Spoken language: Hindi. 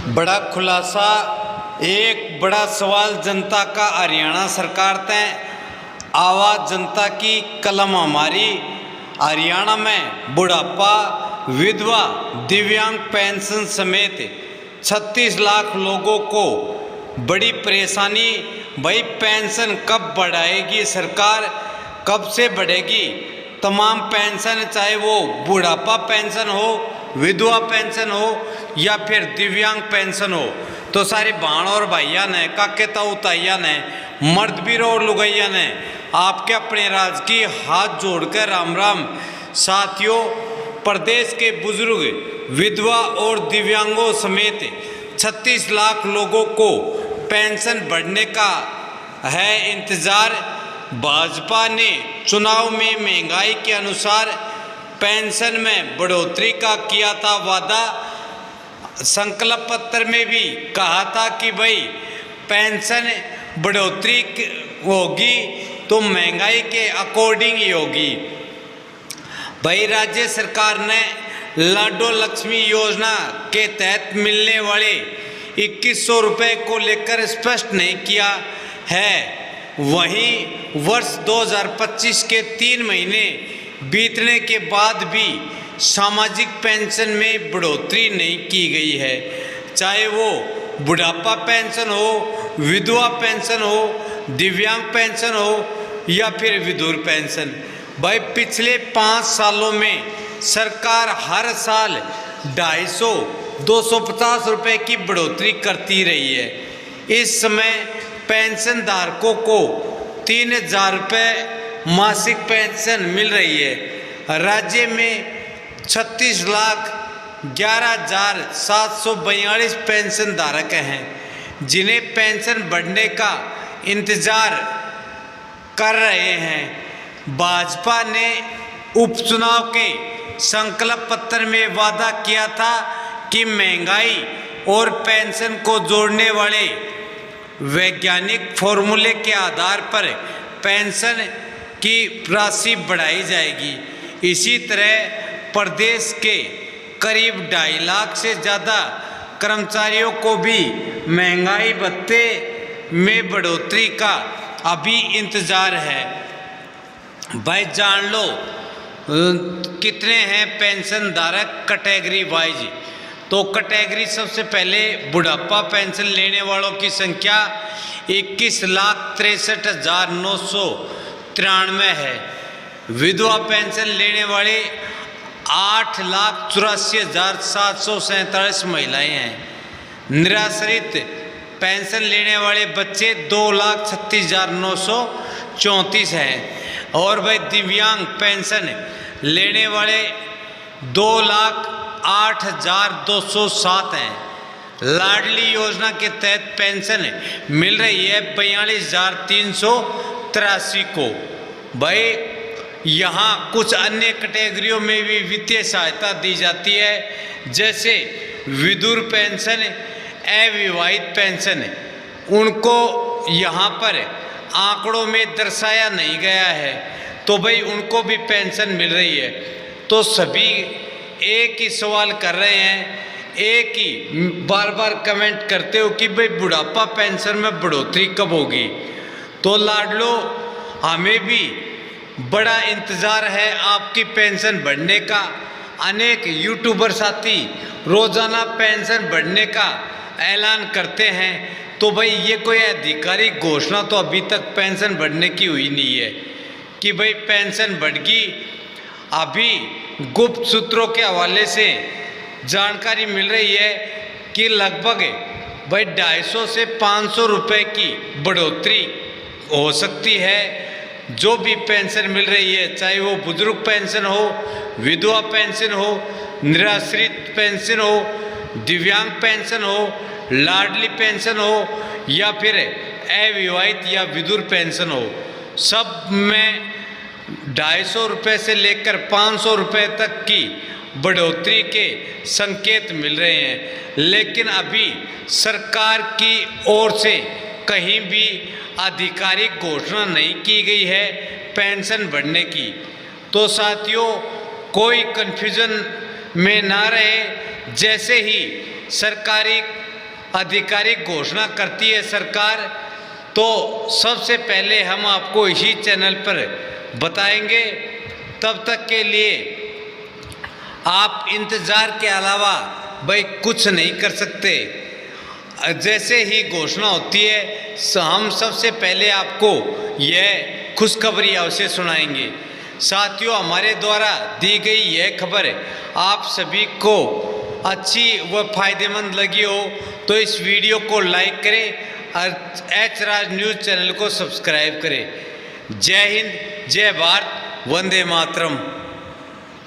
बड़ा खुलासा। एक बड़ा सवाल जनता का हरियाणा सरकार तय। आवाज़ जनता की, कलम हमारी। हरियाणा में बुढ़ापा, विधवा, दिव्यांग पेंशन समेत 36 लाख लोगों को बड़ी परेशानी। भाई पेंशन कब बढ़ाएगी सरकार, कब से बढ़ेगी? तमाम पेंशन, चाहे वो बुढ़ापा पेंशन हो, विधवा पेंशन हो या फिर दिव्यांग पेंशन हो, तो सारे भाण और भाइया ने, काके ताऊ ताइया ने, मर्द बीरो और लुगैया ने आपके अपने राज की हाथ जोड़कर राम राम। साथियों, प्रदेश के बुजुर्ग, विधवा और दिव्यांगों समेत 36 लाख लोगों को पेंशन बढ़ने का है इंतज़ार। भाजपा ने चुनाव में महंगाई के अनुसार पेंशन में बढ़ोतरी का किया था वादा। संकल्प पत्र में भी कहा था कि भाई पेंशन बढ़ोतरी होगी तो महंगाई के अकॉर्डिंग ही होगी। भाई राज्य सरकार ने लाडो लक्ष्मी योजना के तहत मिलने वाले 2100 रुपये को लेकर स्पष्ट नहीं किया है। वहीं वर्ष 2025 के 3 महीने बीतने के बाद भी सामाजिक पेंशन में बढ़ोतरी नहीं की गई है, चाहे वो बुढ़ापा पेंशन हो, विधवा पेंशन हो, दिव्यांग पेंशन हो या फिर विधुर पेंशन। भाई पिछले 5 सालों में सरकार हर साल 250 रुपये की बढ़ोतरी करती रही है। इस समय पेंशन धारकों को 3000 रुपये मासिक पेंशन मिल रही है। राज्य में 36,11,742 पेंशन धारक हैं जिन्हें पेंशन बढ़ने का इंतजार कर रहे हैं। भाजपा ने उपचुनाव के संकल्प पत्र में वादा किया था कि महंगाई और पेंशन को जोड़ने वाले वैज्ञानिक फॉर्मूले के आधार पर पेंशन की राशि बढ़ाई जाएगी। इसी तरह प्रदेश के करीब 2.5 लाख से ज़्यादा कर्मचारियों को भी महंगाई भत्ते में बढ़ोतरी का अभी इंतज़ार है। भाई जान लो कितने हैं पेंशन धारक कैटेगरी वाइज। तो कैटेगरी सबसे पहले बुढ़ापा पेंशन लेने वालों की संख्या 21,63,993 है। विधवा पेंशन लेने वाले 8,84,747 महिलाएं हैं। निराश्रित पेंशन लेने वाले बच्चे 2,36,934 हैं। और भाई दिव्यांग पेंशन लेने वाले 2,08,207 हैं। लाडली योजना के तहत पेंशन मिल रही है 42,383 को। भाई यहाँ कुछ अन्य कैटेगरियों में भी वित्तीय सहायता दी जाती है, जैसे विधुर पेंशन, अविवाहित पेंशन। उनको यहाँ पर आंकड़ों में दर्शाया नहीं गया है, तो भाई उनको भी पेंशन मिल रही है। तो सभी एक ही सवाल कर रहे हैं, एक ही बार बार कमेंट करते हो कि भाई बुढ़ापा पेंशन में बढ़ोतरी कब होगी। तो लाडलो, हमें भी बड़ा इंतज़ार है आपकी पेंशन बढ़ने का। अनेक यूट्यूबर साथी रोज़ाना पेंशन बढ़ने का ऐलान करते हैं, तो भाई ये कोई आधिकारिक घोषणा तो अभी तक पेंशन बढ़ने की हुई नहीं है कि भाई पेंशन बढ़गी। अभी गुप्त सूत्रों के हवाले से जानकारी मिल रही है कि लगभग भाई 250 से 500 रुपये की बढ़ोतरी हो सकती है। जो भी पेंशन मिल रही है, चाहे वो बुजुर्ग पेंशन हो, विधवा पेंशन हो, निराश्रित पेंशन हो, दिव्यांग पेंशन हो, लाडली पेंशन हो या फिर अविवाहित या विधुर पेंशन हो, सब में 250 रुपये से लेकर 500 रुपये तक की बढ़ोतरी के संकेत मिल रहे हैं। लेकिन अभी सरकार की ओर से कहीं भी आधिकारिक घोषणा नहीं की गई है पेंशन बढ़ने की। तो साथियों, कोई कन्फ्यूजन में ना रहे। जैसे ही सरकारी आधिकारिक घोषणा करती है सरकार, तो सबसे पहले हम आपको इसी चैनल पर बताएंगे। तब तक के लिए आप इंतज़ार के अलावा भाई कुछ नहीं कर सकते। जैसे ही घोषणा होती है हम सबसे पहले आपको यह खुशखबरी अवश्य सुनाएंगे। साथियों, हमारे द्वारा दी गई यह खबर आप सभी को अच्छी व फायदेमंद लगी हो तो इस वीडियो को लाइक करें और एच राज न्यूज़ चैनल को सब्सक्राइब करें। जय हिंद, जय भारत, वंदे मातरम।